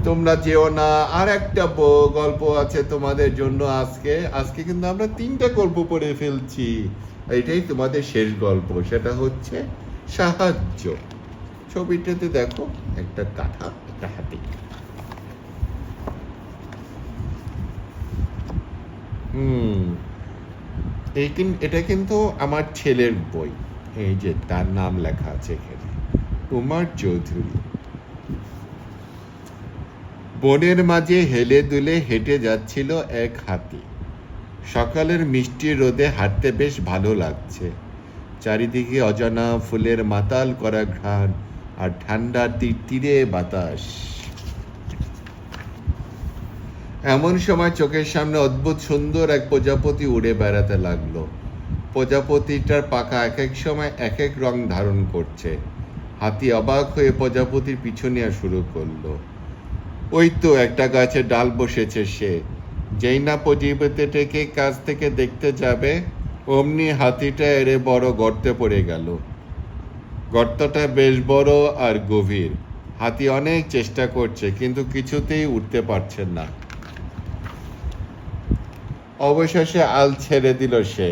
তোমরা যেও না। আর একটা গল্প আছে তোমাদের জন্য। আজকে কিন্তু আমরা 3টা গল্প পড়ে ফেলছি। এটাই তোমাদের শেষ গল্প, সেটা হচ্ছে সাহায্য। ছবিটাতে দেখো, একটা কাঁথা, একটা হাতি। এটা কিন্তু আমার ছেলের বই। এই যে তার নাম লেখা আছে এখানে, উমার চৌধুরী। বনের মাঝে হেলে দুলে হেঁটে যাচ্ছিল এক হাতি। সকালের মিষ্টি রোদে হাঁটতে বেশ ভালো লাগছে। চারিদিকে অজানা ফুলের মাতাল করা ঘ্রাণ আর ঠান্ডা তীরে বাতাস। এমন সময় চোখের সামনে অদ্ভুত সুন্দর এক প্রজাপতি উড়ে বেড়াতে লাগলো। প্রজাপতিটার পাখা এক এক সময় এক এক রং ধারণ করছে। হাতি অবাক হয়ে প্রজাপতির পিছু নেওয়া শুরু করলো। ওই তো একটা গাছের ডাল বসেছে সে। যেই না প্রজাপতিটাকে কাছ থেকে দেখতে যাবে, অমনি হাতিটা এড়ে বড় গর্তে পড়ে গেল। গর্তটা বেশ বড় আর গভীর। হাতি অনেক চেষ্টা করছে, কিন্তু কিছুতেই উঠতে পারছে না। অবশেষে আল ছেড়ে দিল সে।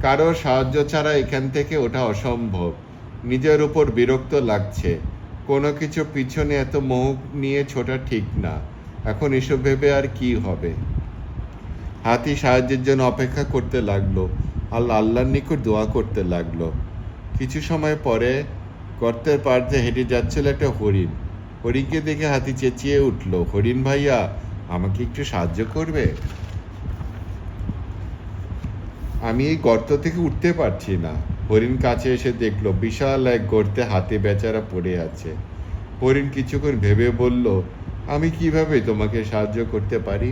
কারো সাহায্য ছাড়া এখান থেকে ওঠা অসম্ভব। নিজের উপর বিরক্ত লাগছে। কোনো কিছু পিছনে এত মোহ নিয়ে ছোটা ঠিক না। এখন এসব ভেবে আর কি হবে। হাতি সাহায্যের জন্য অপেক্ষা করতে লাগলো। আল্লাহর নিকট দোয়া করতে লাগলো। কিছু সময় পরে গর্তের পাড় দিয়ে হেঁটে যাচ্ছিল একটা হরিণ। হরিণকে দেখে হাতি চেঁচিয়ে উঠল, হরিণ ভাইয়া, আমাকে একটু সাহায্য করবে? আমি এই গর্ত থেকে উঠতে পারছি না। হরিণ কাছে এসে দেখলো বিশাল এক গর্তে হাতি বেচারা পড়ে আছে। হরিণ কিছুক্ষণ ভেবে বলল, আমি কিভাবে তোমাকে সাহায্য করতে পারি?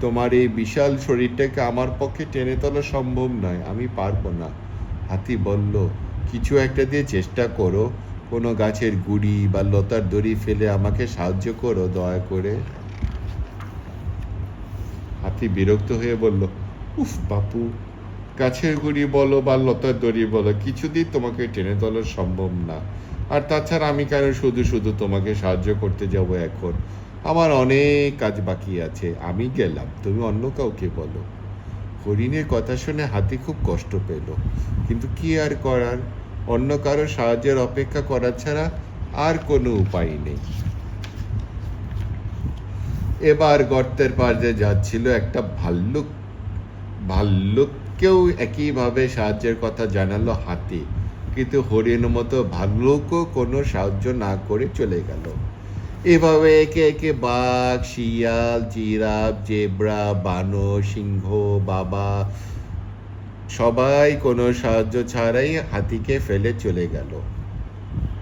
তোমার এই বিশাল শরীরটাকে আমার পক্ষে টেনে তোলা সম্ভব নয়, আমি পারবো না। হাতি বলল, কিছু একটা দিয়ে চেষ্টা করো। কোনো গাছের গুড়ি বা লতার দড়ি ফেলে আমাকে সাহায্য করো দয়া করে। হাতি বিরক্ত হয়ে বলল, উফ বাপু, গাছের গুড়ি বলো বা লতার দড়ি বলো, কিছুদিন তোমাকে টেনে তোলা সম্ভব না। আর তাছাড়া আমি কেন শুধু শুধু তোমাকে সাহায্য করতে যাব এখন? আমার অনেক কাজ বাকি আছে। আমি গেলাম, তুমি অন্য কাউকে বলো। হরিণের কথা শুনে হাতি খুব কষ্ট পেল, কিন্তু কি আর করার? অন্য কারো সাহায্যের অপেক্ষা করা ছাড়া আর কোনো উপায় নেই। এবার গর্তের পাড়ে যাচ্ছিল একটা ভাল্লুক। ভাল্লুককেও একইভাবে সাহায্যের কথা জানালো হাতি, কিন্তু হরিণ মতো ভাল্লুকও কোনো সাহায্য না করে চলে গেল। এভাবে একে একে বাঘ, শিয়াল, জিরাফ, জেব্রা, বানর, সিংহ, বাবা সবাই কোনো সাহায্য ছাড়াই হাতিকে ফেলে চলে গেল।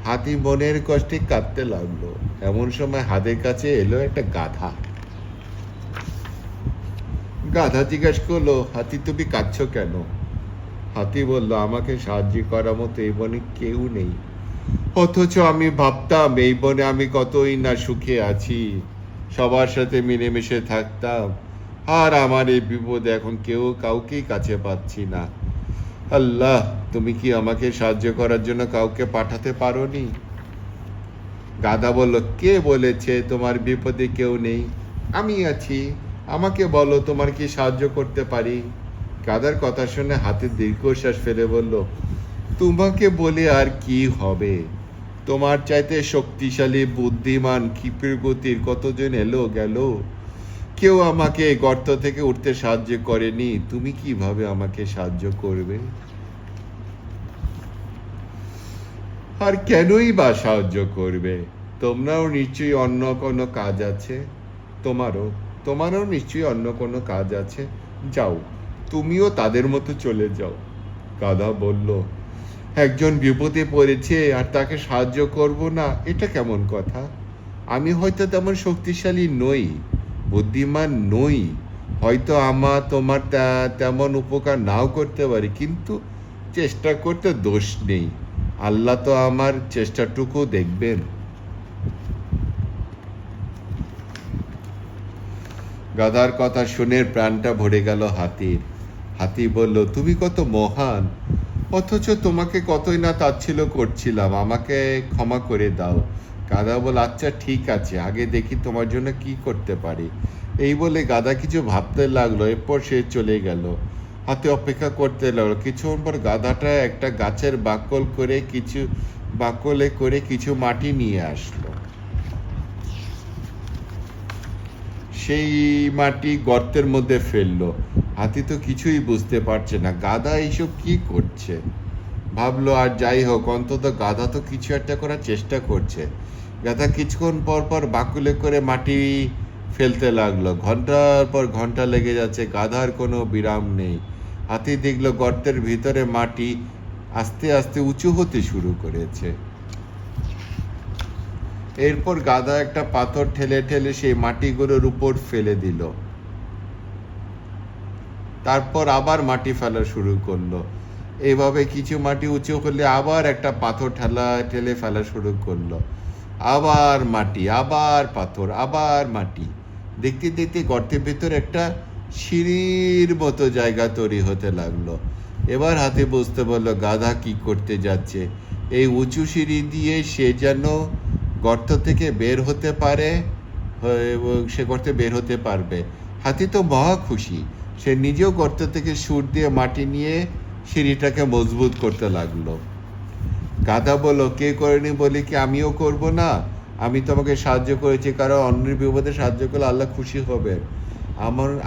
হাতি মনের কষ্টে কাঁদতে লাগলো। এমন সময় হাতের কাছে এলো একটা গাধা। গাধা জিজ্ঞাসা করলো, হাতি তুমি কাঁদছো কেন? হাতি বলল, আমাকে সাহায্য করার মতো এই বনে কেউ নেই। অথচ আমি ভাবতাম এই বনে আমি কতই না সুখে আছি, সবার সাথে মিলেমিশে থাকতাম। আর আমার এই বিপদে এখন কেউ কাউকেই কাছে পাচ্ছি না। আল্লাহ, তুমি কি আমাকে সাহায্য করার জন্য কাউকে পাঠাতে পারোনি? গাধা বলল, কে বলেছে তোমার বিপদে কেউ নেই? আমি আছি, আমাকে বলো তোমার কি সাহায্য করতে পারি। গাধার কথা শুনে হাতে দীর্ঘশ্বাস ফেলে বলল, তোমাকে বলে আর কি হবে? তোমার চাইতে শক্তিশালী, বুদ্ধিমান, ক্ষিপ্র গতির কতজন এলো গেল, কেউ আমাকে গর্ত থেকে উঠতে সাহায্য করেনি। তুমি কিভাবে আমাকে সাহায্য করবে? আর কেনই বা সাহায্য করবে? তোমরাও নিশ্চয়ই অন্য কোনো কাজ আছে। তোমারও নিশ্চয়ই অন্য কোনো কাজ আছে। যাও, তুমিও তাদের মতো চলে যাও। গাধা বলল, একজন বিপদে পড়েছে আর তাকে সাহায্য করব না, এটা কেমন কথা? আমি হয়তো তেমন শক্তিশালী নই, বুদ্ধিমান নই, হয়তো তোমার তেমন উপকার নাও করতে পারি, কিন্তু চেষ্টা করতে দোষ নেই। আল্লাহ তো আমার চেষ্টাটুকু দেখবেন। গাধার কথা শুনে প্রাণটা ভরে গেল হাতির। হাতি বলল, তুমি কত মহান, অথচ তোমাকে কতই না তাচ্ছিল্য করছিলাম। আমাকে ক্ষমা করে দাও। গাধা বলে, আচ্ছা ঠিক আছে, আগে দেখি তোমার জন্য কি করতে পারি। এই বলে গাধা কিছু ভাবতে লাগলো, এরপর সে চলে গেল। হাতি অপেক্ষা করতে লাগলো। কিছুক্ষণ পর গাধাটা একটা গাছের বাকলে করে কিছু মাটি নিয়ে আসলো। সেই মাটি গর্তের মধ্যে ফেললো। হাতি তো কিছুই বুঝতে পারছে না, গাধা এইসব কি করছে। ভাবলো আর যাই হোক, অন্তত গাধা তো কিছু একটা করার চেষ্টা করছে। গাধা কিছুক্ষণ পর পর বাকুলে করে মাটি ফেলতে লাগলো। ঘন্টার পর ঘন্টা লেগে যাচ্ছে, গাধার কোনো বিরাম নেই। হাতি দেখলো গর্তের ভিতরে মাটি আস্তে আস্তে উঁচু হতে শুরু করেছে। এরপর গাধা একটা পাথর ঠেলে ঠেলে সেই মাটিগুলোর উপর ফেলে দিল। তারপর আবার মাটি ফেলা শুরু করলো। এইভাবে কিছু মাটি উঁচু হলে আবার একটা পাথর ঠেলে ফেলা শুরু করলো। আবার মাটি, আবার পাথর, আবার মাটি। দেখতে দেখতে গর্তের ভেতর একটা সিঁড়ির মতো জায়গা তৈরি হতে লাগলো। এবার হাতে বুঝতে পারলো গাধা কি করতে যাচ্ছে। এই উঁচু সিঁড়ি দিয়ে সে যেন গর্ত থেকে বের হতে পারে, এবং সে গর্তে বের হতে পারবে। হাতি তো মহা খুশি। সে নিজেও গর্ত থেকে সুর দিয়ে মাটি নিয়ে সিঁড়িটাকে মজবুত করতে লাগলো। গাধা বলল, কে করেনি বলি কি আমিও করব না? আমি তোমাকে সাহায্য করেছি, কারণ অন্যের বিপদে সাহায্য করলে আল্লাহ খুশি হবেন।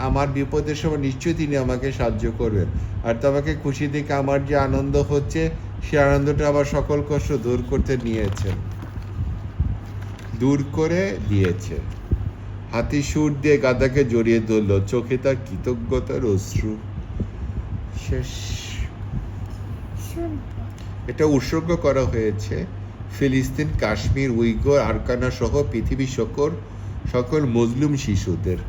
আমার বিপদের সময় নিশ্চয়ই তিনি আমাকে সাহায্য করবেন। আর তোমাকে খুশি দেখে আমার যে আনন্দ হচ্ছে, সে আনন্দটা আবার সকল কষ্ট দূর করে দিয়েছে। হাতি সুর দিয়ে গাধাকে জড়িয়ে ধরল, চোখে তার কৃতজ্ঞতার অশ্রু। শেষ। এটা উৎসর্গ করা হয়েছে ফিলিস্তিন, কাশ্মীর, উইগর, আরকানা সহ পৃথিবীর সকল মজলুম শিশুদের।